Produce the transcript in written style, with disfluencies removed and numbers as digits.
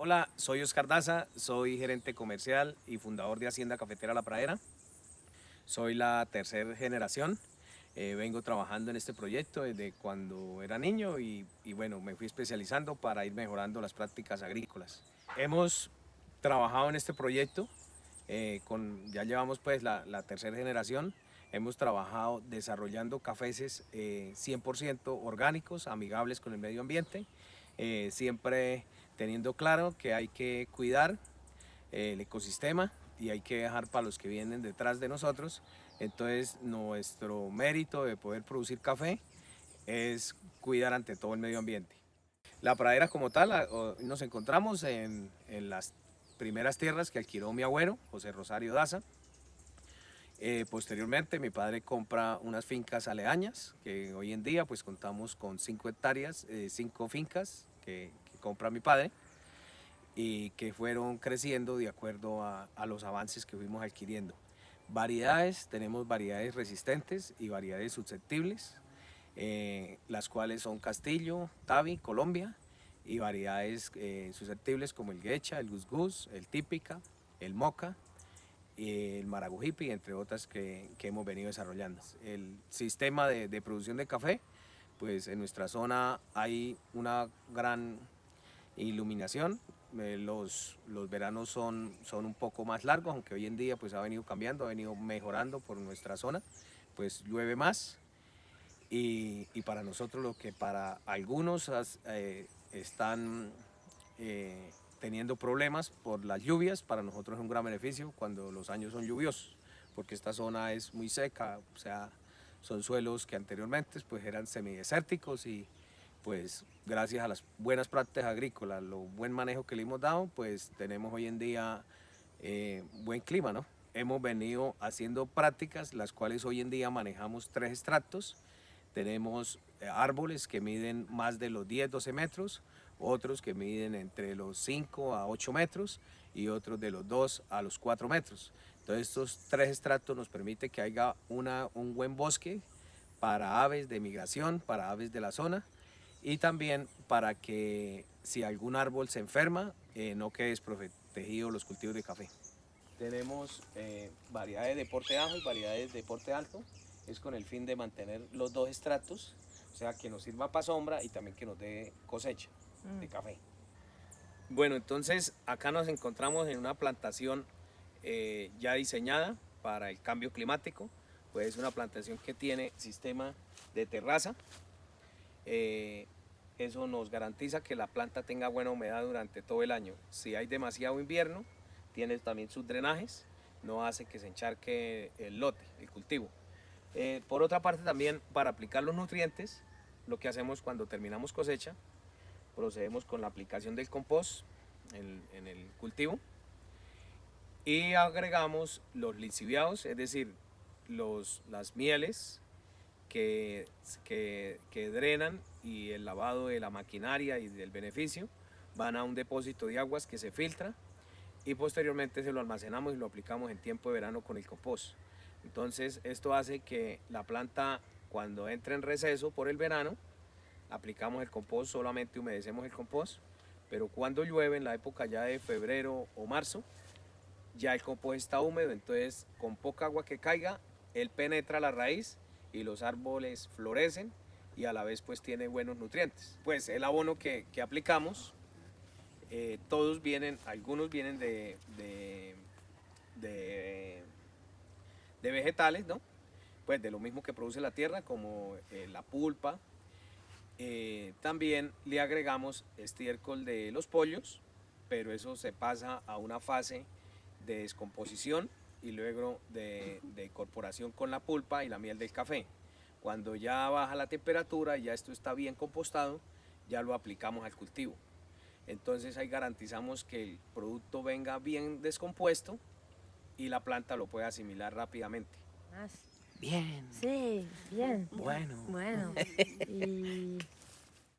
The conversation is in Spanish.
Hola, soy Oscar Daza, soy gerente comercial y fundador de Hacienda Cafetera La Pradera. Soy la tercera generación. Vengo trabajando en este proyecto desde cuando era niño y bueno, me fui especializando para ir mejorando las prácticas agrícolas. Hemos trabajado en este proyecto, ya llevamos pues la tercera generación. Hemos trabajado desarrollando cafés 100% orgánicos, amigables con el medio ambiente, siempre teniendo claro que hay que cuidar el ecosistema y hay que dejar para los que vienen detrás de nosotros. Entonces nuestro mérito de poder producir café es cuidar ante todo el medio ambiente. La pradera como tal, nos encontramos en las primeras tierras que alquiló mi abuelo, José Rosario Daza. Posteriormente mi padre compra unas fincas aledañas, que hoy en día pues contamos con 5 hectáreas, 5 fincas que compra mi padre y que fueron creciendo de acuerdo a los avances que fuimos adquiriendo. Variedades, tenemos variedades resistentes y variedades susceptibles, las cuales son Castillo, Tavi, Colombia, y variedades susceptibles como el Gecha, el Gus, el Típica, el Moca, el Maragujipi, entre otras que hemos venido desarrollando. El sistema de producción de café, pues en nuestra zona hay una gran iluminación. Los veranos son un poco más largos, aunque hoy en día pues ha venido cambiando, ha venido mejorando por nuestra zona, pues llueve más y para nosotros lo que para algunos están teniendo problemas por las lluvias, para nosotros es un gran beneficio cuando los años son lluviosos, porque esta zona es muy seca, o sea, son suelos que anteriormente pues eran semidesérticos y pues gracias a las buenas prácticas agrícolas, lo buen manejo que le hemos dado, pues tenemos hoy en día buen clima, ¿no? Hemos venido haciendo prácticas, las cuales hoy en día manejamos 3 extractos. Tenemos árboles que miden más de los 10-12 metros, otros que miden entre los 5 a 8 metros y otros de los 2 a los 4 metros. Entonces estos 3 extractos nos permiten que haya un buen bosque para aves de migración, para aves de la zona y también para que si algún árbol se enferma no quede desprotegido los cultivos de café. Tenemos variedades de porte bajo y variedades de porte alto, es con el fin de mantener los dos estratos, o sea que nos sirva para sombra y también que nos dé cosecha de café. Bueno, entonces acá nos encontramos en una plantación ya diseñada para el cambio climático, pues es una plantación que tiene sistema de terraza. Eso nos garantiza que la planta tenga buena humedad durante todo el año. Si hay demasiado invierno, tiene también sus drenajes, no hace que se encharque el lote, el cultivo. Por otra parte también para aplicar los nutrientes, lo que hacemos cuando terminamos cosecha, procedemos con la aplicación del compost en el cultivo y agregamos los lixiviados, es decir, las mieles que drenan y el lavado de la maquinaria y del beneficio van a un depósito de aguas que se filtra y posteriormente se lo almacenamos y lo aplicamos en tiempo de verano con el compost. Entonces esto hace que la planta cuando entre en receso por el verano aplicamos el compost, solamente humedecemos el compost, pero cuando llueve en la época ya de febrero o marzo ya el compost está húmedo, entonces con poca agua que caiga él penetra la raíz y los árboles florecen y a la vez pues tiene buenos nutrientes. Pues el abono que aplicamos, todos vienen, algunos vienen de, de vegetales, ¿no? Pues de lo mismo que produce la tierra, como la pulpa. También le agregamos estiércol de los pollos, pero eso se pasa a una fase de descomposición y luego de incorporación con la pulpa y la miel del café. Cuando ya baja la temperatura y ya esto está bien compostado, ya lo aplicamos al cultivo. Entonces ahí garantizamos que el producto venga bien descompuesto y la planta lo pueda asimilar rápidamente. Bien. Sí, bien. Bueno. Bueno, y